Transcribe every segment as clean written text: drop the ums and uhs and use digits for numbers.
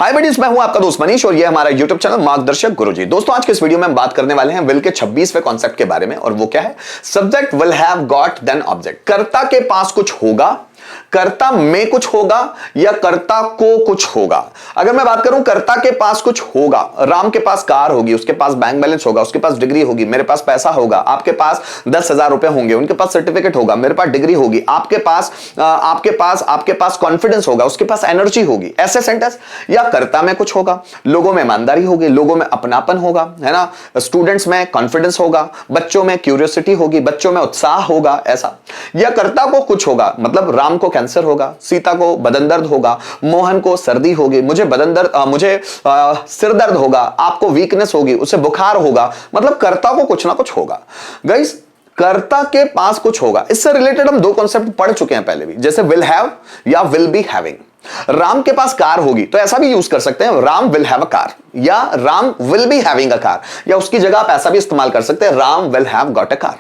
हाय buddies, मैं हूं आपका दोस्त मनीष और ये हमारा यूट्यूब चैनल मार्गदर्शक गुरुजी। दोस्तों, आज के इस वीडियो में हम बात करने वाले हैं विल के 26वें कॉन्सेप्ट के बारे में, और वो क्या है? Subject will have got then object. कर्ता के पास कुछ होगा, कर्ता में कुछ होगा या कर्ता को कुछ होगा। अगर मैं बात करूं कर्ता के पास कुछ होगा, राम के पास कार होगी, उसके पास बैंक बैलेंस होगा, उसके पास डिग्री होगी, मेरे पास पैसा होगा, आपके पास 10,000 रुपए होंगे, उनके पास सर्टिफिकेट होगा, मेरे पास डिग्री होगी, आपके पास कॉन्फिडेंस होगा, उसके पास एनर्जी होगी। ऐसे सेंटेंस। या कर्ता में कुछ होगा, लोगों में ईमानदारी होगी, लोगों में अपनापन होगा, है ना, स्टूडेंट्स में कॉन्फिडेंस होगा, बच्चों में क्यूरियोसिटी होगी, बच्चों में उत्साह होगा, ऐसा। या कर्ता को कुछ होगा, मतलब राम को कैंसर होगा, सीता को बदन दर्द होगा, मोहन को सर्दी होगी, मुझे सिर दर्द होगा, आपको वीकनेस होगी, उसे बुखार होगा, मतलब कर्ता को कुछ ना कुछ होगा। गाइस, कर्ता के पास कुछ होगा, इससे रिलेटेड हम दो कॉन्सेप्ट पढ़ चुके हैं पहले भी, जैसे विल हैव या विल बी हैविंग। राम के पास कार होगी तो ऐसा भी यूज कर सकते हैं, Ram will have a car, या Ram will be having a car, या उसकी जगह आप ऐसा भी इस्तेमाल कर सकते हैं, Ram will have got a car.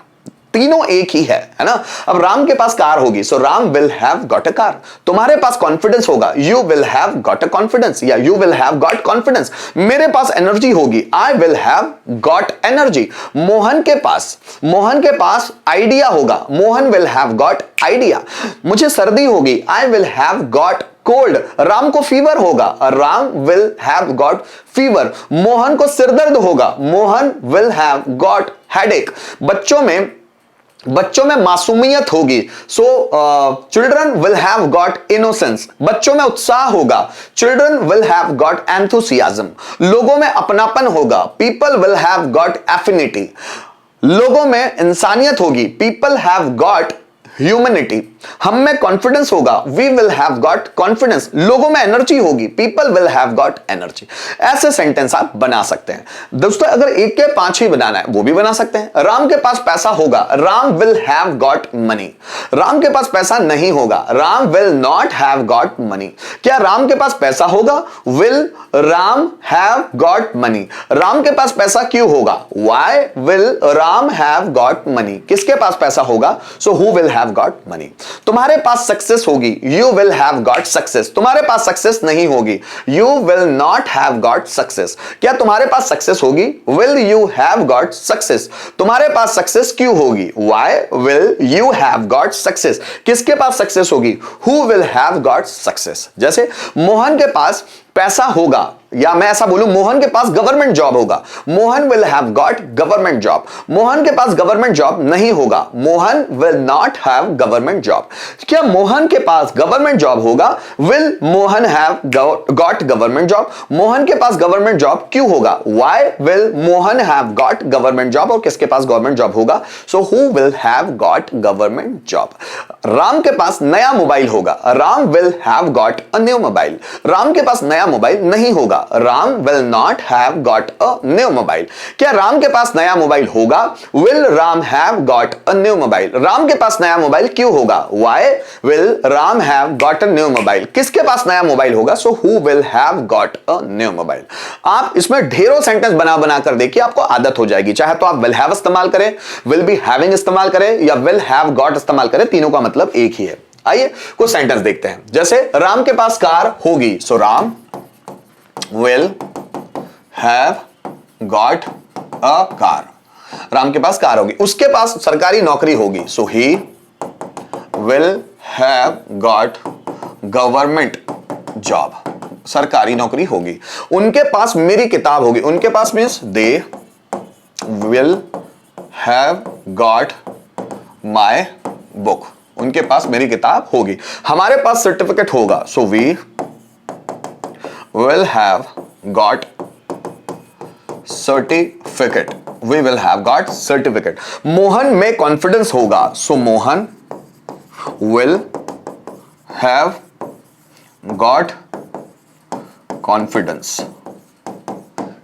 तीनों एक ही है ना। अब राम के पास कार होगी, so Ram will have got a car. तुम्हारे पास कॉन्फिडेंस होगा, you will have got a confidence, या you will have got confidence. मेरे पास एनर्जी होगी, I will have got energy. Mohan के पास आइडिया होगा, Mohan will have got idea. मुझे सर्दी होगी, I will have got cold. Ram को फीवर होगा, Ram will have got fever. Mohan को सिरदर्द होगा, Mohan will have got headache. बच्चों में मासूमियत होगी, so children will have got innocence. बच्चों में उत्साह होगा, children will have got enthusiasm. लोगों में अपनापन होगा, people will have got affinity. लोगों में इंसानियत होगी, पीपल हैव गॉट ह्यूमैनिटी। हम में कॉन्फिडेंस होगा, we will have got confidence. लोगों में एनर्जी होगी, people will have got energy. ऐसे सेंटेंस आप बना सकते हैं। दोस्तों, अगर एक के 5 ही बनाना है वो भी बना सकते हैं। राम के पास पैसा होगा, Ram will have got money. Ram के पास पैसा नहीं होगा, Ram will not have got money. क्या राम के पास पैसा होगा? Will Ram have got money. Ram के पास पैसा क्यों होगा? Why will Ram have got money. किसके पास पैसा होगा? So who will have got money. तुम्हारे पास सक्सेस होगी, you will have got success. तुम्हारे पास सक्सेस नहीं होगी, you will not have got success. क्या तुम्हारे पास सक्सेस होगी? Will you have got success. तुम्हारे पास सक्सेस क्यों होगी? Why will you have got success. किसके पास सक्सेस होगी? Who will have got success. जैसे मोहन के पास पैसा होगा, या मैं ऐसा बोलूं, मोहन के पास गवर्नमेंट जॉब होगा, Mohan will have got government job. Mohan के पास गवर्नमेंट जॉब नहीं होगा, Mohan will not have government job. क्या मोहन के पास गवर्नमेंट जॉब होगा? Will Mohan have got government job. Mohan के पास गवर्नमेंट जॉब क्यों होगा? Why will Mohan have got government job. और किसके पास गवर्नमेंट जॉब होगा? So who will have got government job. Ram के पास नया मोबाइल होगा, Ram will have got a new mobile. Ram के पास नया मोबाइल नहीं होगा, Ram will not have got a new mobile. क्या राम के पास नया मोबाइल होगा? Will Ram have got a new mobile. Ram के पास नया मोबाइल क्यों होगा? Why will Ram have got a new mobile. किसके पास नया मोबाइल होगा? So who will have got a new mobile. आप इसमें ढेरों सेंटेंस बना कर देखिए, आपको आदत हो जाएगी। चाहे तो आप विल हैव इस्तेमाल करें, विल बी हैविंग इस्तेमाल करें, या विल हैव गॉट इस्तेमाल करें, तीनों का मतलब एक ही है। आइए कुछ सेंटेंस देखते हैं। जैसे राम के पास कार होगी, so Ram will have got a car। Ram के पास कार होगी। उसके पास सरकारी नौकरी होगी, so he will have got government job। सरकारी नौकरी होगी। उनके पास मेरी किताब होगी, उनके पास means they will have got my book। उनके पास मेरी किताब होगी। हमारे पास सर्टिफिकेट होगा, so we will have got certificate। we will have got certificate। Mohan में कॉन्फिडेंस होगा, so Mohan will have got confidence।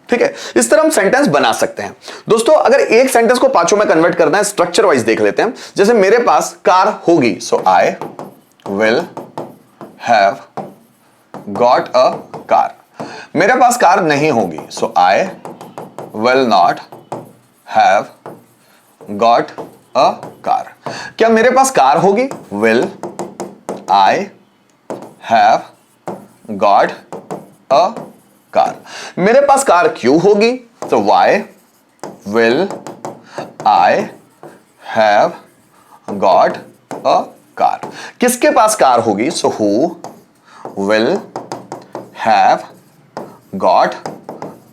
ठीक है, इस तरह हम सेंटेंस बना सकते हैं। दोस्तों, अगर एक सेंटेंस को पांचों में कन्वर्ट करना है, स्ट्रक्चर वाइज देख लेते हैं। जैसे मेरे पास कार होगी, so I will have got a car. मेरे पास कार नहीं होगी, so I will not have got a car. क्या मेरे पास कार होगी? Will I have got a car. मेरे पास कार क्यों होगी, तो why will I have got a car. किसके पास कार होगी, so who will have got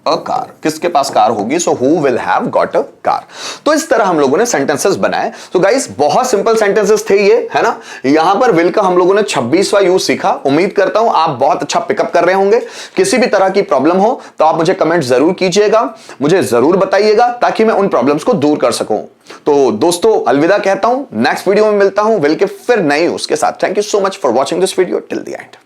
a car. किसके पास कार होगी, so who will have got a car. तो इस तरह हम लोगों ने सेंटेंसेस बनाए। तो गाइस बहुत सिंपल सेंटेंसेस थे ये, है ना। यहां पर विल का हम लोगों ने 26वां यूज सीखा। उम्मीद करता हूं आप बहुत अच्छा पिकअप कर रहे होंगे। किसी भी तरह की प्रॉब्लम हो तो आप मुझे कमेंट जरूर कीजिएगा, मुझे जरूर बताइएगा, ताकि मैं उन प्रॉब्लम्स को दूर कर सकूं। तो दोस्तों अलविदा कहता हूं, नेक्स्ट वीडियो में मिलता हूं विल के फिर नए यूज के साथ। Thank you so much for watching this video till the end.